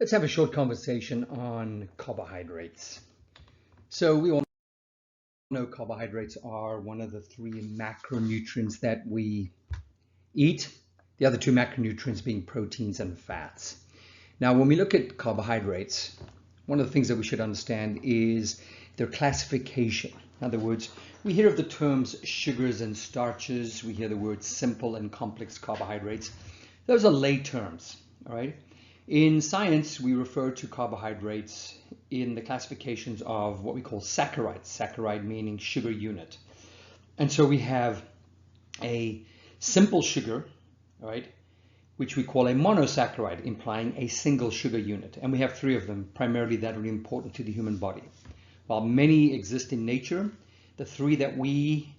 Let's have a short conversation on carbohydrates. So we all know carbohydrates are one of the three macronutrients that we eat, the other two macronutrients being proteins and fats. Now, when we look at carbohydrates, one of the things that we should understand is their classification. In other words, we hear of the terms sugars and starches, we hear the words simple and complex carbohydrates. Those are lay terms, all right? In science, we refer to carbohydrates in the classifications of what we call saccharides, saccharide meaning sugar unit. And so we have a simple sugar, right, which we call a monosaccharide, implying a single sugar unit. And we have three of them, primarily that are important to the human body. While many exist in nature, the three that we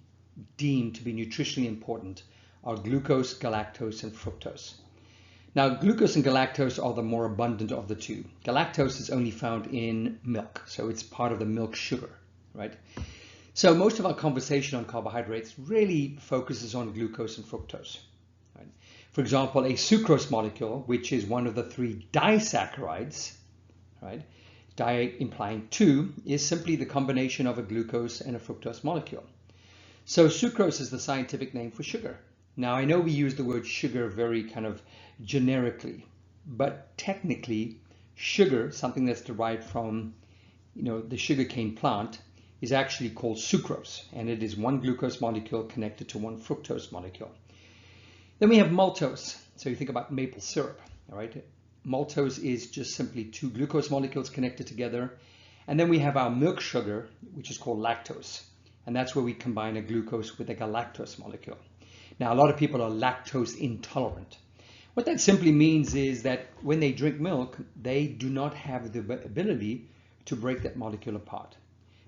deem to be nutritionally important are glucose, galactose, and fructose. Now, glucose and galactose are the more abundant of the two. Galactose is only found in milk, so it's part of the milk sugar, right? So most of our conversation on carbohydrates really focuses on glucose and fructose. Right? For example, a sucrose molecule, which is one of the three disaccharides, right? Di implying two, is simply the combination of a glucose and a fructose molecule. So sucrose is the scientific name for sugar. Now, I know we use the word sugar very kind of generically, but technically sugar, something that's derived from, the sugarcane plant, is actually called sucrose, and it is one glucose molecule connected to one fructose molecule. Then we have maltose. So you think about maple syrup, all right? Maltose is just simply two glucose molecules connected together. And then we have our milk sugar, which is called lactose. And that's where we combine a glucose with a galactose molecule. Now, a lot of people are lactose intolerant. What that simply means is that when they drink milk, they do not have the ability to break that molecule apart.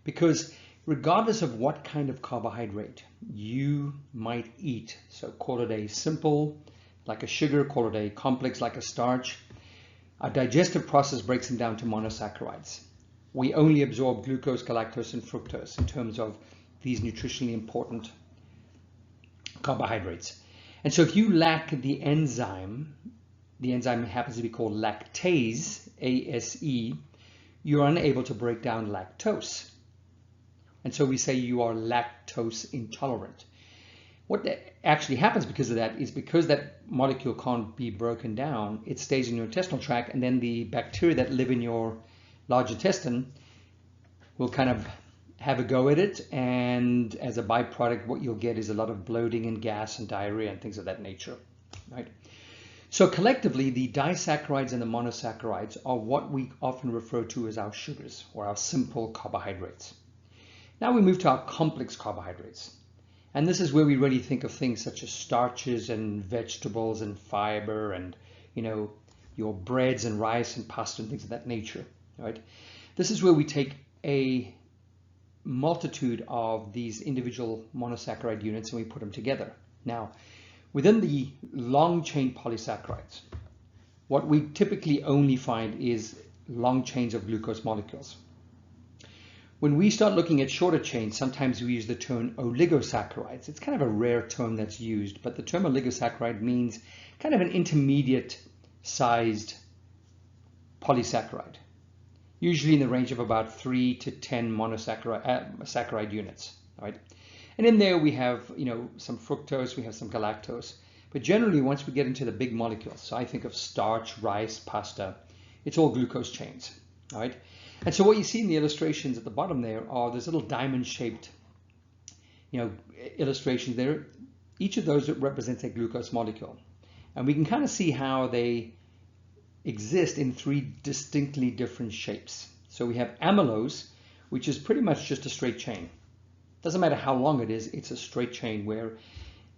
Because regardless of what kind of carbohydrate you might eat, so call it a simple, like a sugar, call it a complex, like a starch, our digestive process breaks them down to monosaccharides. We only absorb glucose, galactose, and fructose in terms of these nutritionally important carbohydrates. And so if you lack the enzyme happens to be called lactase, A-S-E, you're unable to break down lactose. And so we say you are lactose intolerant. What actually happens because of that is because that molecule can't be broken down, it stays in your intestinal tract, and then the bacteria that live in your large intestine will kind of have a go at it, and as a byproduct, what you'll get is a lot of bloating and gas and diarrhea and things of that nature, right? So collectively, the disaccharides and the monosaccharides are what we often refer to as our sugars or our simple carbohydrates. Now we move to our complex carbohydrates. And this is where we really think of things such as starches and vegetables and fiber and, your breads and rice and pasta and things of that nature, right? This is where we take a multitude of these individual monosaccharide units and we put them together. Now, within the long chain polysaccharides, what we typically only find is long chains of glucose molecules. When we start looking at shorter chains, sometimes we use the term oligosaccharides. It's kind of a rare term that's used, but the term oligosaccharide means kind of an intermediate sized polysaccharide, usually in the range of about 3 to 10 monosaccharide units, right? And in there we have, some fructose, we have some galactose, but generally once we get into the big molecules, so I think of starch, rice, pasta, it's all glucose chains, all right? And so what you see in the illustrations at the bottom there are those little diamond-shaped, illustrations there. Each of those represents a glucose molecule. And we can kind of see how they exist in three distinctly different shapes. So we have amylose, which is pretty much just a straight chain. Doesn't matter how long it is, it's a straight chain where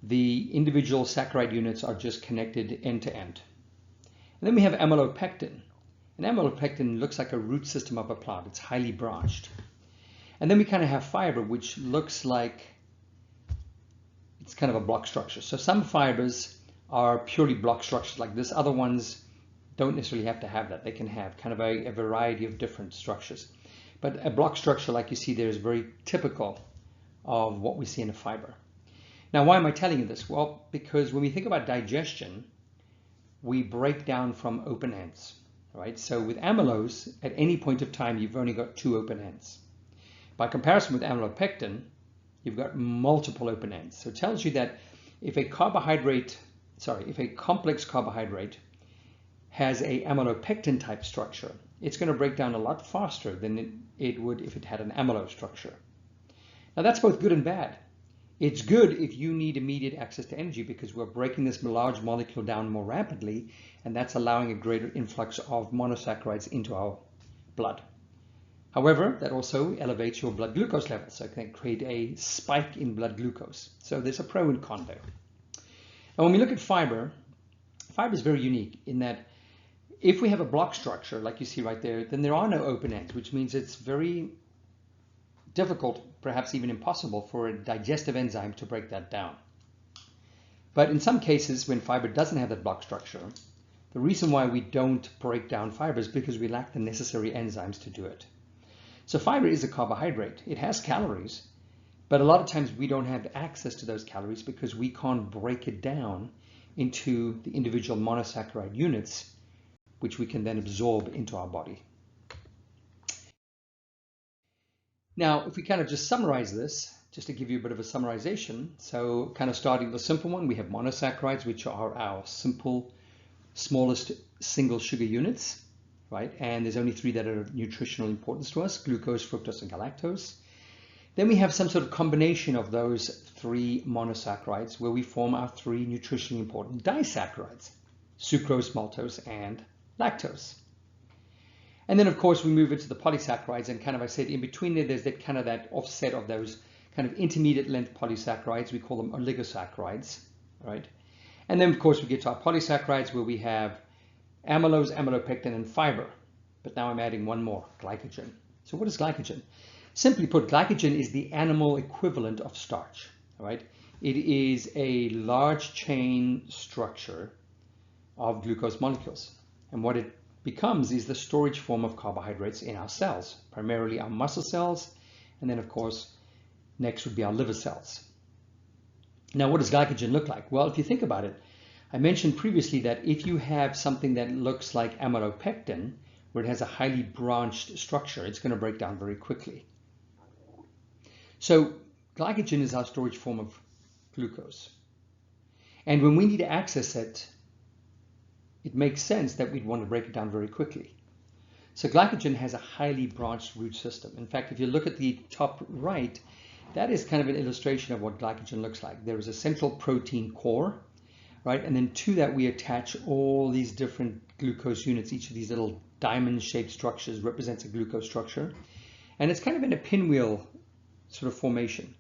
the individual saccharide units are just connected end to end. And then we have amylopectin. And amylopectin looks like a root system of a plant. It's highly branched. And then we kind of have fiber, which looks like it's kind of a block structure. So some fibers are purely block structures like this. Other ones don't necessarily have to have that. They can have kind of a variety of different structures. But a block structure like you see there is very typical of what we see in a fiber. Now, why am I telling you this? Well, because when we think about digestion, we break down from open ends, right? So with amylose, at any point of time, you've only got 2 open ends. By comparison with amylopectin, you've got multiple open ends. So it tells you that if a complex carbohydrate has a amylopectin type structure, it's going to break down a lot faster than it would if it had an amylose structure. Now that's both good and bad. It's good if you need immediate access to energy because we're breaking this large molecule down more rapidly, and that's allowing a greater influx of monosaccharides into our blood. However, that also elevates your blood glucose levels, so it can create a spike in blood glucose. So there's a pro and con there. And when we look at fiber, fiber is very unique in that if we have a block structure, like you see right there, then there are no open ends, which means it's very difficult, perhaps even impossible, for a digestive enzyme to break that down. But in some cases, when fiber doesn't have that block structure, the reason why we don't break down fiber is because we lack the necessary enzymes to do it. So fiber is a carbohydrate. It has calories, but a lot of times we don't have access to those calories because we can't break it down into the individual monosaccharide units, which we can then absorb into our body. Now, if we kind of just summarize this, just to give you a bit of a summarization, so kind of starting with the simple one, we have monosaccharides, which are our simple, smallest single sugar units, right? And there's only 3 that are of nutritional importance to us: glucose, fructose, and galactose. Then we have some sort of combination of those 3 monosaccharides where we form our 3 nutritionally important disaccharides: sucrose, maltose, and lactose. And then, of course, we move into the polysaccharides, and kind of, I said, in between there, there's that kind of that offset of those kind of intermediate length polysaccharides. We call them oligosaccharides, right? And then, of course, we get to our polysaccharides where we have amylose, amylopectin, and fiber. But now I'm adding one more, glycogen. So what is glycogen? Simply put, glycogen is the animal equivalent of starch, right? It is a large chain structure of glucose molecules. And what it becomes is the storage form of carbohydrates in our cells, primarily our muscle cells, and then of course next would be our liver cells. Now, what does glycogen look like? Well, if you think about it, I mentioned previously that if you have something that looks like amylopectin, where it has a highly branched structure, it's going to break down very quickly. So glycogen is our storage form of glucose, and when we need to access it, it makes sense that we'd want to break it down very quickly. So glycogen has a highly branched root system. In fact, if you look at the top right, that is kind of an illustration of what glycogen looks like. There is a central protein core, right? And then to that we attach all these different glucose units. Each of these little diamond-shaped structures represents a glucose structure. And it's kind of in a pinwheel sort of formation.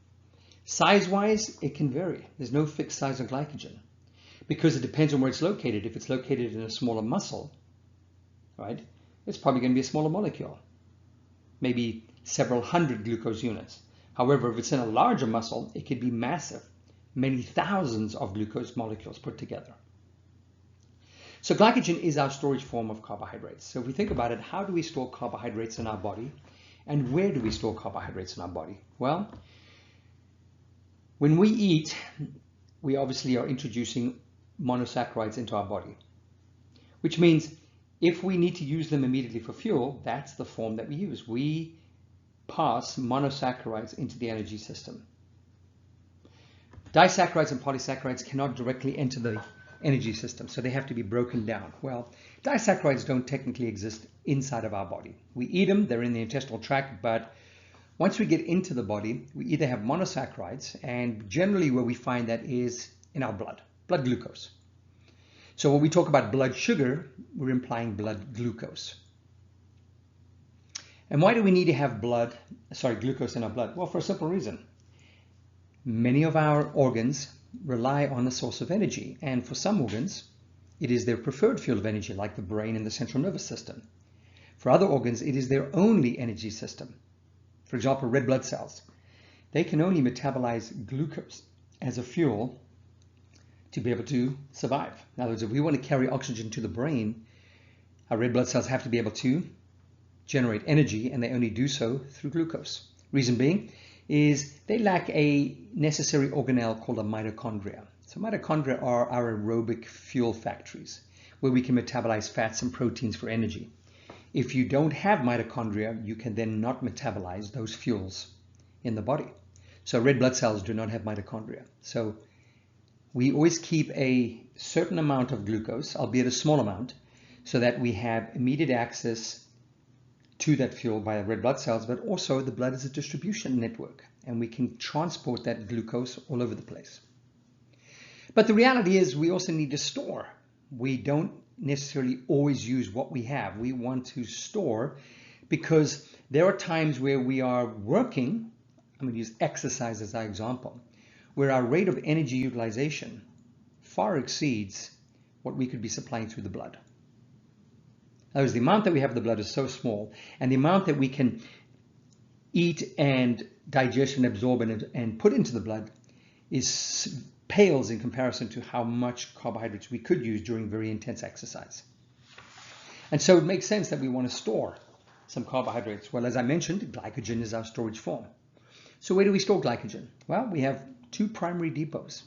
Size-wise, it can vary. There's no fixed size of glycogen, because it depends on where it's located. If it's located in a smaller muscle, right, it's probably going to be a smaller molecule, maybe several hundred glucose units. However, if it's in a larger muscle, it could be massive, many thousands of glucose molecules put together. So glycogen is our storage form of carbohydrates. So if we think about it, how do we store carbohydrates in our body, and where do we store carbohydrates in our body? Well, when we eat, we obviously are introducing monosaccharides into our body, which means if we need to use them immediately for fuel, that's the form that we use. We pass monosaccharides into the energy system. Disaccharides and polysaccharides cannot directly enter the energy system, so they have to be broken down. Well, disaccharides don't technically exist inside of our body. We eat them, they're in the intestinal tract, but once we get into the body, we either have monosaccharides, and generally where we find that is in our blood glucose. So when we talk about blood sugar, we're implying blood glucose. And why do we need to have glucose in our blood? Well, for a simple reason. Many of our organs rely on a source of energy, and for some organs, it is their preferred fuel of energy, like the brain and the central nervous system. For other organs, it is their only energy system. For example, red blood cells. They can only metabolize glucose as a fuel to be able to survive. In other words, if we want to carry oxygen to the brain, our red blood cells have to be able to generate energy, and they only do so through glucose. Reason being is they lack a necessary organelle called a mitochondria. So mitochondria are our aerobic fuel factories. where we can metabolize fats and proteins for energy. If you don't have mitochondria, you can then not metabolize those fuels in the body. So red blood cells do not have mitochondria. So we always keep a certain amount of glucose, albeit a small amount, so that we have immediate access to that fuel by red blood cells, but also the blood is a distribution network, and we can transport that glucose all over the place. But the reality is we also need to store. We don't necessarily always use what we have. We want to store because there are times where we are working, I'm going to use exercise as our example, where our rate of energy utilization far exceeds what we could be supplying through the blood. In other words, the amount that we have in the blood is so small, and the amount that we can eat and digest and absorb and put into the blood pales in comparison to how much carbohydrates we could use during very intense exercise. And so it makes sense that we want to store some carbohydrates. Well, as I mentioned, glycogen is our storage form. So where do we store glycogen? Well, we have two primary depots.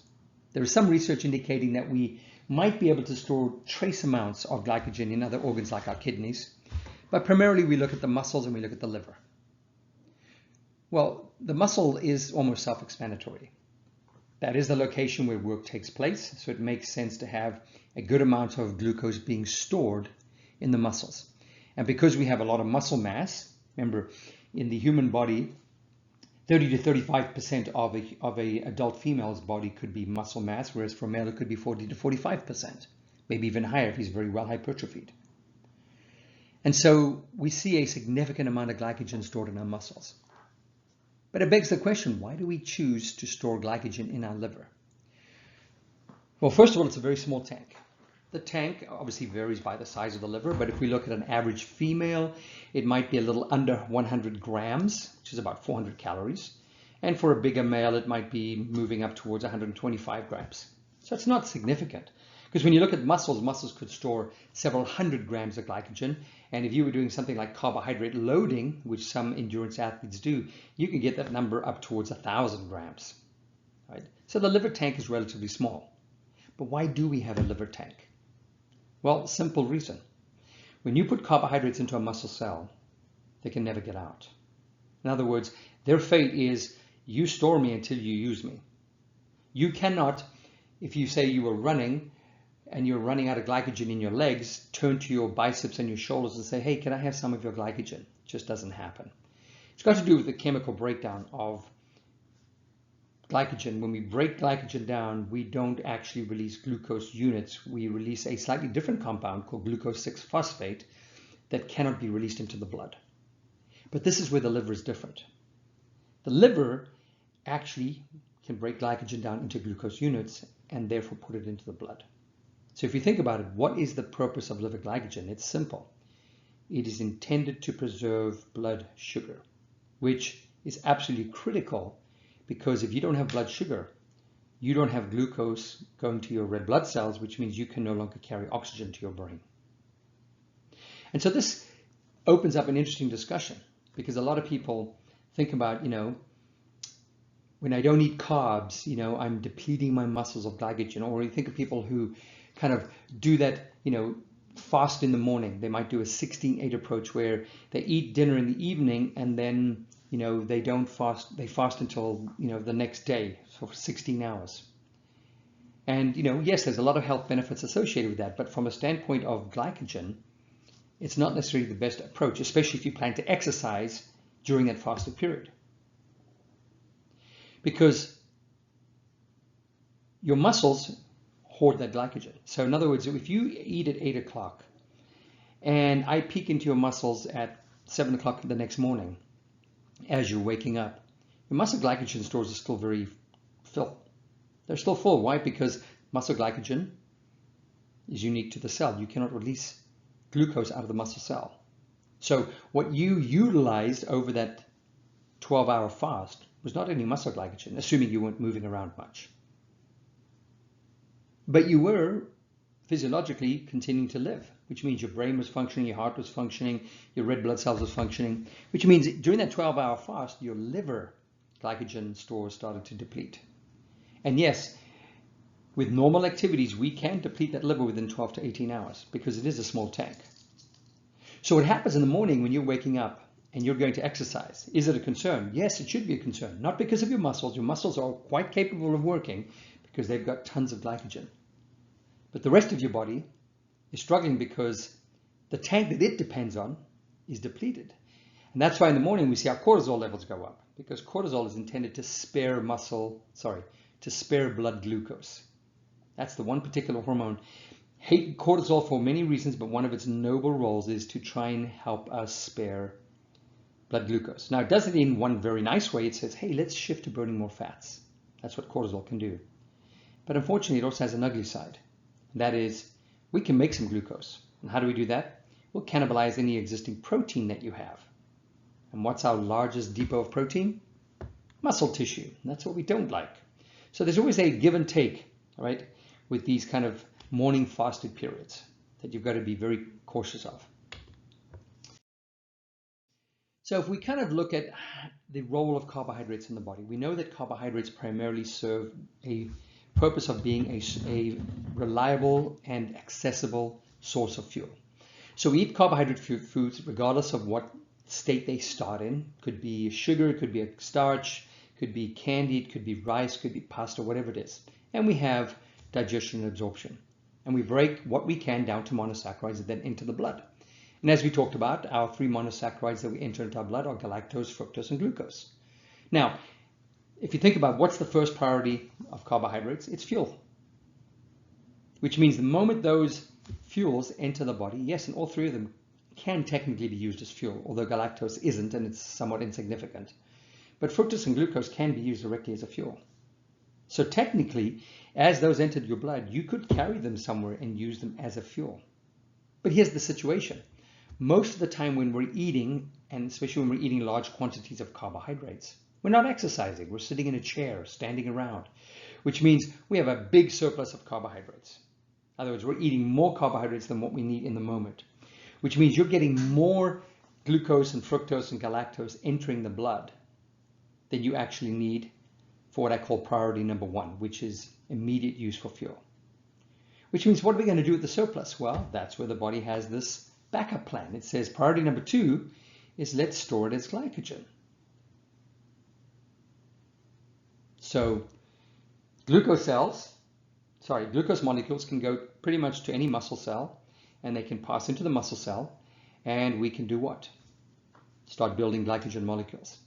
There is some research indicating that we might be able to store trace amounts of glycogen in other organs like our kidneys, but primarily we look at the muscles and we look at the liver. Well, the muscle is almost self-explanatory. That is the location where work takes place, so it makes sense to have a good amount of glucose being stored in the muscles. And because we have a lot of muscle mass, remember, in the human body, 30 to 35% of a adult female's body could be muscle mass, whereas for a male it could be 40 to 45%, maybe even higher if he's very well hypertrophied. And so we see a significant amount of glycogen stored in our muscles. But it begs the question, why do we choose to store glycogen in our liver? Well, first of all, it's a very small tank. The tank obviously varies by the size of the liver, but if we look at an average female, it might be a little under 100 grams, which is about 400 calories. And for a bigger male, it might be moving up towards 125 grams. So it's not significant. Because when you look at muscles, muscles could store several hundred grams of glycogen. And if you were doing something like carbohydrate loading, which some endurance athletes do, you can get that number up towards 1,000 grams. Right? So the liver tank is relatively small. But why do we have a liver tank? Well, simple reason. When you put carbohydrates into a muscle cell, they can never get out. In other words, their fate is you store me until you use me. You cannot, if you say you were running, and you're running out of glycogen in your legs, turn to your biceps and your shoulders and say, hey, can I have some of your glycogen? It just doesn't happen. It's got to do with the chemical breakdown of glycogen. When we break glycogen down, we don't actually release glucose units. We release a slightly different compound called glucose 6-phosphate that cannot be released into the blood. But this is where the liver is different. The liver actually can break glycogen down into glucose units and therefore put it into the blood. So if you think about it, what is the purpose of liver glycogen? It's simple. It is intended to preserve blood sugar, which is absolutely critical because if you don't have blood sugar, you don't have glucose going to your red blood cells, which means you can no longer carry oxygen to your brain. And so this opens up an interesting discussion because a lot of people think about, when I don't eat carbs, I'm depleting my muscles of glycogen. Or you think of people who kind of do that, fast in the morning. They might do a 16-8 approach where they eat dinner in the evening and then, they don't fast. They fast until, the next day, so for 16 hours. And, yes, there's a lot of health benefits associated with that. But from a standpoint of glycogen, it's not necessarily the best approach, especially if you plan to exercise during that fasted period. Because your muscles hoard that glycogen. So in other words, if you eat at 8 o'clock and I peek into your muscles at 7 o'clock the next morning as you're waking up, your muscle glycogen stores are still very full. They're still full. Why? Because muscle glycogen is unique to the cell. You cannot release glucose out of the muscle cell. So what you utilized over that 12-hour fast was not any muscle glycogen, assuming you weren't moving around much. But you were physiologically continuing to live, which means your brain was functioning, your heart was functioning, your red blood cells was functioning, which means during that 12-hour fast, your liver glycogen stores started to deplete. And yes, with normal activities, we can deplete that liver within 12 to 18 hours because it is a small tank. So what happens in the morning when you're waking up and you're going to exercise, is it a concern? Yes, it should be a concern. Not because of your muscles. Your muscles are quite capable of working because they've got tons of glycogen. But the rest of your body is struggling because the tank that it depends on is depleted. And that's why in the morning we see our cortisol levels go up, because cortisol is intended to spare blood glucose. That's the one particular hormone. Hate cortisol for many reasons, but one of its noble roles is to try and help us spare blood glucose. Now, it does it in one very nice way. It says, hey, let's shift to burning more fats. That's what cortisol can do. But unfortunately, it also has an ugly side. And that is, we can make some glucose. And how do we do that? We'll cannibalize any existing protein that you have. And what's our largest depot of protein? Muscle tissue. And that's what we don't like. So there's always a give and take, all right, with these kind of morning fasted periods that you've got to be very cautious of. So if we kind of look at the role of carbohydrates in the body, we know that carbohydrates primarily serve a purpose of being a reliable and accessible source of fuel. So we eat carbohydrate foods regardless of what state they start in. Could be sugar, could be a starch, could be candy, it could be rice, could be pasta, whatever it is. And we have digestion and absorption. And we break what we can down to monosaccharides and then into the blood. And as we talked about, our three monosaccharides that we enter into our blood are galactose, fructose, and glucose. Now, if you think about what's the first priority of carbohydrates, it's fuel. Which means the moment those fuels enter the body, yes, and all three of them can technically be used as fuel, although galactose isn't and it's somewhat insignificant. But fructose and glucose can be used directly as a fuel. So technically, as those entered your blood, you could carry them somewhere and use them as a fuel. But here's the situation. Most of the time when we're eating, and especially when we're eating large quantities of carbohydrates, we're not exercising. We're sitting in a chair, standing around, which means we have a big surplus of carbohydrates. In other words, we're eating more carbohydrates than what we need in the moment, which means you're getting more glucose and fructose and galactose entering the blood than you actually need for what I call priority number one, which is immediate use for fuel. Which means what are we going to do with the surplus? Well, that's where the body has this backup plan. It says priority number two is let's store it as glycogen. So glucose molecules can go pretty much to any muscle cell, and they can pass into the muscle cell, and we can do what? Start building glycogen molecules.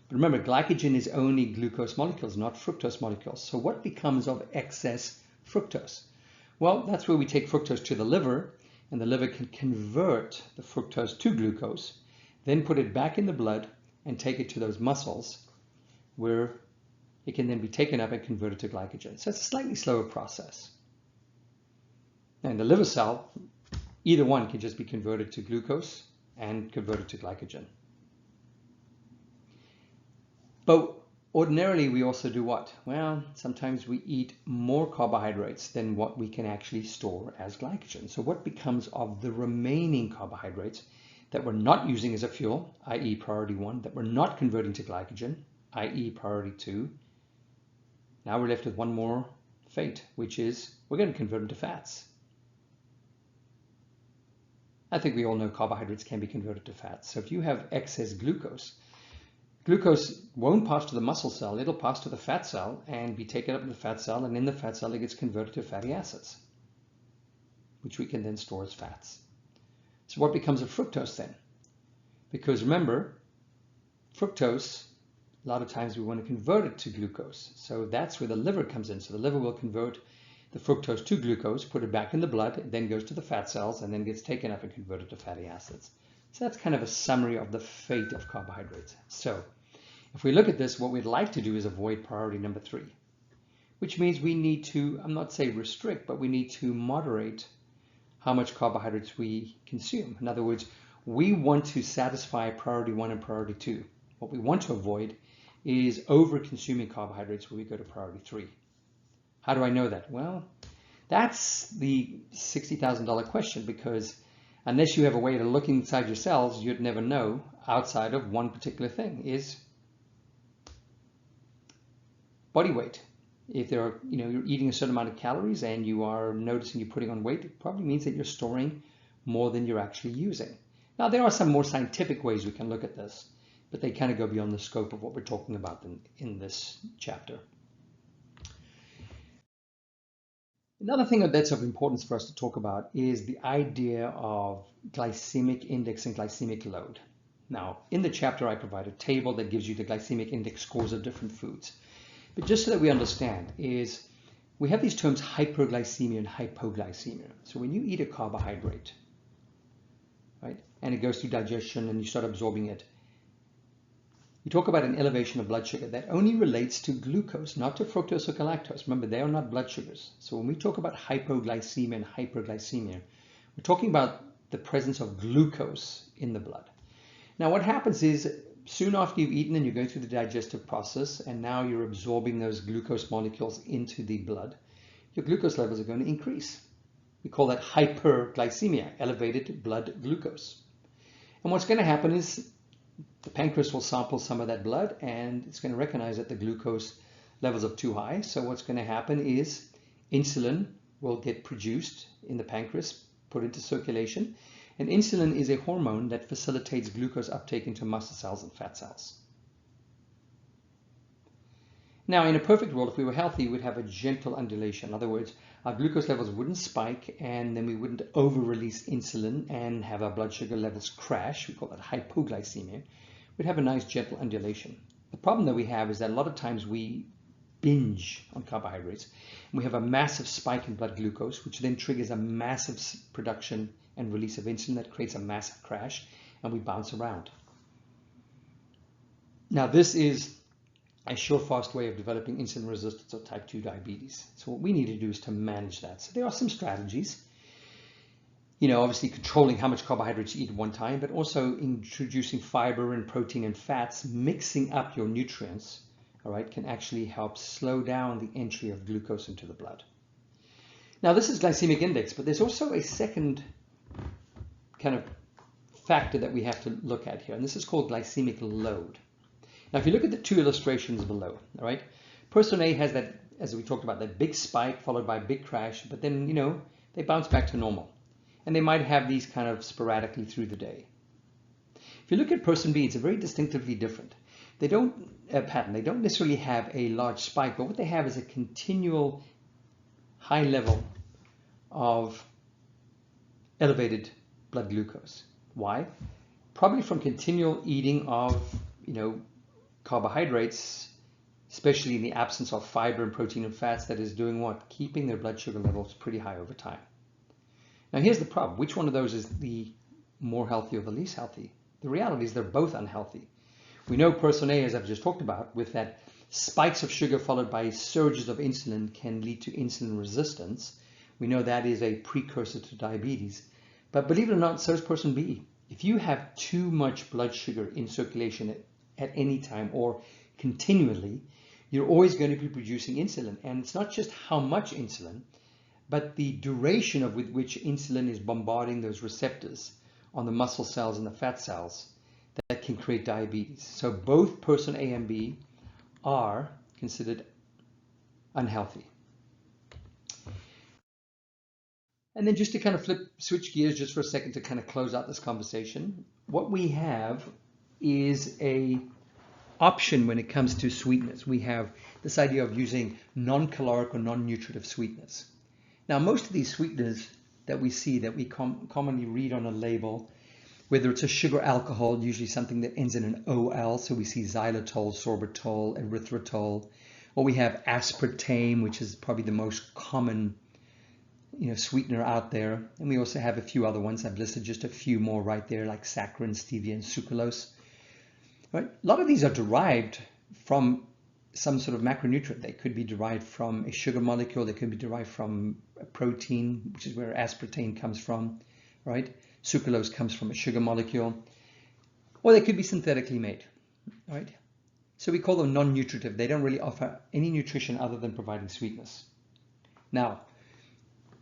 But remember, glycogen is only glucose molecules, not fructose molecules. So what becomes of excess fructose? Well, that's where we take fructose to the liver, and the liver can convert the fructose to glucose, then put it back in the blood and take it to those muscles where it can then be taken up and converted to glycogen. So it's a slightly slower process. And the liver cell, either one can just be converted to glucose and converted to glycogen. But ordinarily we also do what? Well, sometimes we eat more carbohydrates than what we can actually store as glycogen. So what becomes of the remaining carbohydrates that we're not using as a fuel, i.e. priority one, that we're not converting to glycogen, i.e. priority two? Now we're left with one more fate, which is we're going to convert them to fats. I think we all know carbohydrates can be converted to fats. So if you have excess glucose, glucose won't pass to the muscle cell, it'll pass to the fat cell and be taken up in the fat cell, and in the fat cell it gets converted to fatty acids, which we can then store as fats. So what becomes of fructose then? Because remember, fructose, a lot of times we want to convert it to glucose. So that's where the liver comes in. So the liver will convert the fructose to glucose, put it back in the blood, it then goes to the fat cells and then gets taken up and converted to fatty acids. So that's kind of a summary of the fate of carbohydrates. So if we look at this, what we'd like to do is avoid priority number three, which means we need to, I'm not saying restrict, but we need to moderate how much carbohydrates we consume. In other words, we want to satisfy priority one and priority two. What we want to avoid is over-consuming carbohydrates where we go to priority three. How do I know that? Well, that's the $60,000 question, because unless you have a way to look inside your cells, you'd never know outside of one particular thing, is body weight. If there are, you're eating a certain amount of calories and you are noticing you're putting on weight, it probably means that you're storing more than you're actually using. Now, there are some more scientific ways we can look at this, but they kind of go beyond the scope of what we're talking about in this chapter. Another thing that's of importance for us to talk about is the idea of glycemic index and glycemic load. Now, in the chapter, I provide a table that gives you the glycemic index scores of different foods. But just so that we understand, is we have these terms hyperglycemia and hypoglycemia. So when you eat a carbohydrate, right, and it goes through digestion and you start absorbing it, we talk about an elevation of blood sugar that only relates to glucose, not to fructose or galactose. Remember, they are not blood sugars. So when we talk about hypoglycemia and hyperglycemia, we're talking about the presence of glucose in the blood. Now, what happens is soon after you've eaten and you're going through the digestive process and now you're absorbing those glucose molecules into the blood, your glucose levels are going to increase. We call that hyperglycemia, elevated blood glucose. And what's going to happen is the pancreas will sample some of that blood and it's going to recognize that the glucose levels are too high. So what's going to happen is insulin will get produced in the pancreas, put into circulation. And insulin is a hormone that facilitates glucose uptake into muscle cells and fat cells. Now, in a perfect world, if we were healthy, we'd have a gentle undulation. In other words, our glucose levels wouldn't spike and then we wouldn't over-release insulin and have our blood sugar levels crash. We call that hypoglycemia. We'd have a nice gentle undulation. The problem that we have is that a lot of times we binge on carbohydrates and we have a massive spike in blood glucose, which then triggers a massive production and release of insulin that creates a massive crash, and we bounce around. Now, this is a sure, fast way of developing insulin resistance or type 2 diabetes. So what we need to do is to manage that. So there are some strategies, obviously controlling how much carbohydrates you eat at one time, but also introducing fiber and protein and fats, mixing up your nutrients, all right, can actually help slow down the entry of glucose into the blood. Now, this is glycemic index, but there's also a second kind of factor that we have to look at here, and this is called glycemic load. Now, if you look at the two illustrations below, all right, person A has that, as we talked about, that big spike followed by a big crash, but then, they bounce back to normal. And they might have these kind of sporadically through the day. If you look at person B, it's a very distinctively different. They don't pattern. They don't necessarily have a large spike, but what they have is a continual high level of elevated blood glucose. Why? Probably from continual eating of, carbohydrates, especially in the absence of fiber and protein and fats, that is doing what? Keeping their blood sugar levels pretty high over time. Now, here's the problem. Which one of those is the more healthy or the least healthy? The reality is they're both unhealthy. We know person A, as I've just talked about, with that spikes of sugar followed by surges of insulin can lead to insulin resistance. We know that is a precursor to diabetes. But believe it or not, so is person B. If you have too much blood sugar in circulation at any time or continually, you're always going to be producing insulin. And it's not just how much insulin, but the duration of with which insulin is bombarding those receptors on the muscle cells and the fat cells that can create diabetes. So both person A and B are considered unhealthy. And then just to kind of switch gears just for a second to kind of close out this conversation, what we have is a option when it comes to sweeteners. We have this idea of using non-caloric or non-nutritive sweeteners. Now, most of these sweeteners that we see, that we commonly read on a label, whether it's a sugar alcohol, usually something that ends in an OL, so we see xylitol, sorbitol, erythritol, or we have aspartame, which is probably the most common sweetener out there. And we also have a few other ones. I've listed just a few more right there, like saccharin, stevia, and sucralose. Right? A lot of these are derived from some sort of macronutrient. They could be derived from a sugar molecule. They could be derived from a protein, which is where aspartame comes from, right? Sucralose comes from a sugar molecule, or they could be synthetically made, right? So we call them non-nutritive. They don't really offer any nutrition other than providing sweetness. Now,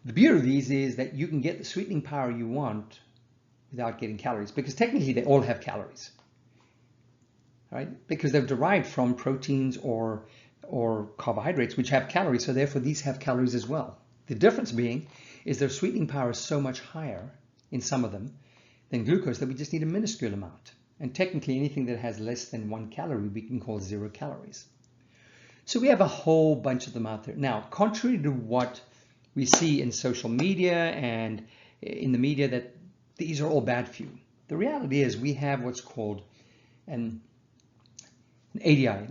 the beauty of these is that you can get the sweetening power you want without getting calories, because technically they all have calories, right? Because they're derived from proteins or or carbohydrates, which have calories, so therefore these have calories as well. The difference being is their sweetening power is so much higher in some of them than glucose that we just need a minuscule amount. And technically anything that has less than 1 calorie we can call 0 calories. So we have a whole bunch of them out there. Now, contrary to what we see in social media and in the media that these are all bad for you, the reality is we have what's called an ADI,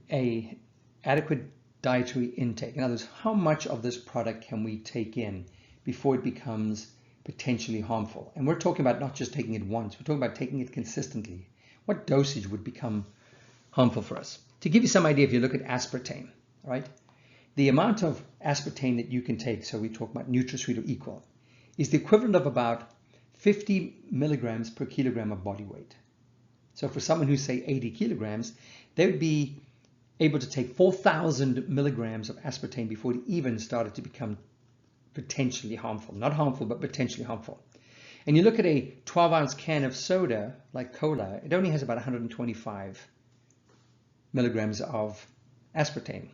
an adequate dietary intake. In other words, how much of this product can we take in before it becomes potentially harmful? And we're talking about not just taking it once, we're talking about taking it consistently. What dosage would become harmful for us? To give you some idea, if you look at aspartame, right? The amount of aspartame that you can take, so we talk about NutraSweet or Equal, is the equivalent of about 50 milligrams per kilogram of body weight. So for someone who's say 80 kilograms, they would be able to take 4,000 milligrams of aspartame before it even started to become potentially harmful. Not harmful, but potentially harmful. And you look at a 12-ounce can of soda, like cola, it only has about 125 milligrams of aspartame.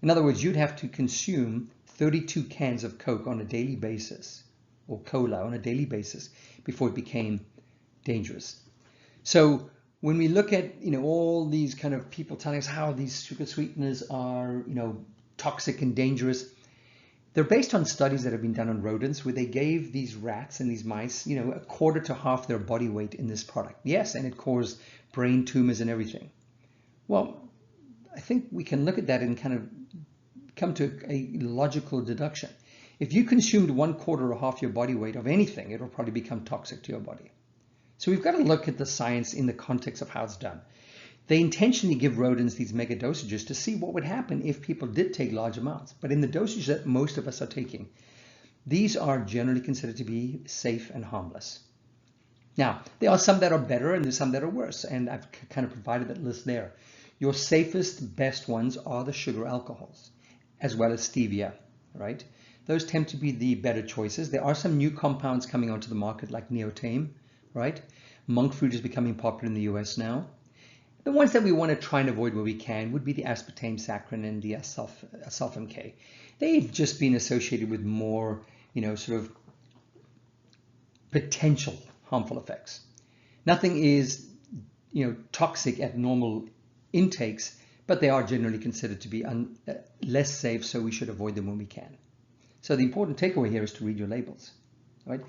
In other words, you'd have to consume 32 cans of Coke on a daily basis, or cola on a daily basis, before it became dangerous. So when we look at all these kind of people telling us how these sugar sweeteners are toxic and dangerous, they're based on studies that have been done on rodents where they gave these rats and these mice a quarter to half their body weight in this product. Yes, and it caused brain tumors and everything. Well, I think we can look at that and kind of come to a logical deduction. If you consumed 1/4 or half your body weight of anything, it will probably become toxic to your body. So we've got to look at the science in the context of how it's done. They intentionally give rodents these mega dosages to see what would happen if people did take large amounts. But in the dosage that most of us are taking, these are generally considered to be safe and harmless. Now, there are some that are better and there's some that are worse, and I've kind of provided that list there. Your safest, best ones are the sugar alcohols, as well as stevia, right? Those tend to be the better choices. There are some new compounds coming onto the market like neotame, right? Monk fruit is becoming popular in the US now. The ones that we want to try and avoid where we can would be the aspartame, saccharin, and the sulfam K. They've just been associated with more, sort of potential harmful effects. Nothing is, toxic at normal intakes, but they are generally considered to be less safe, so we should avoid them when we can. So the important takeaway here is to read your labels, right?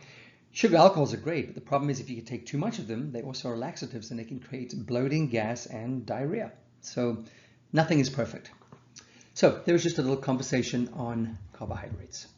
Sugar alcohols are great, but the problem is if you take too much of them, they also are laxatives and they can create bloating, gas, and diarrhea. So nothing is perfect. So there was just a little conversation on carbohydrates.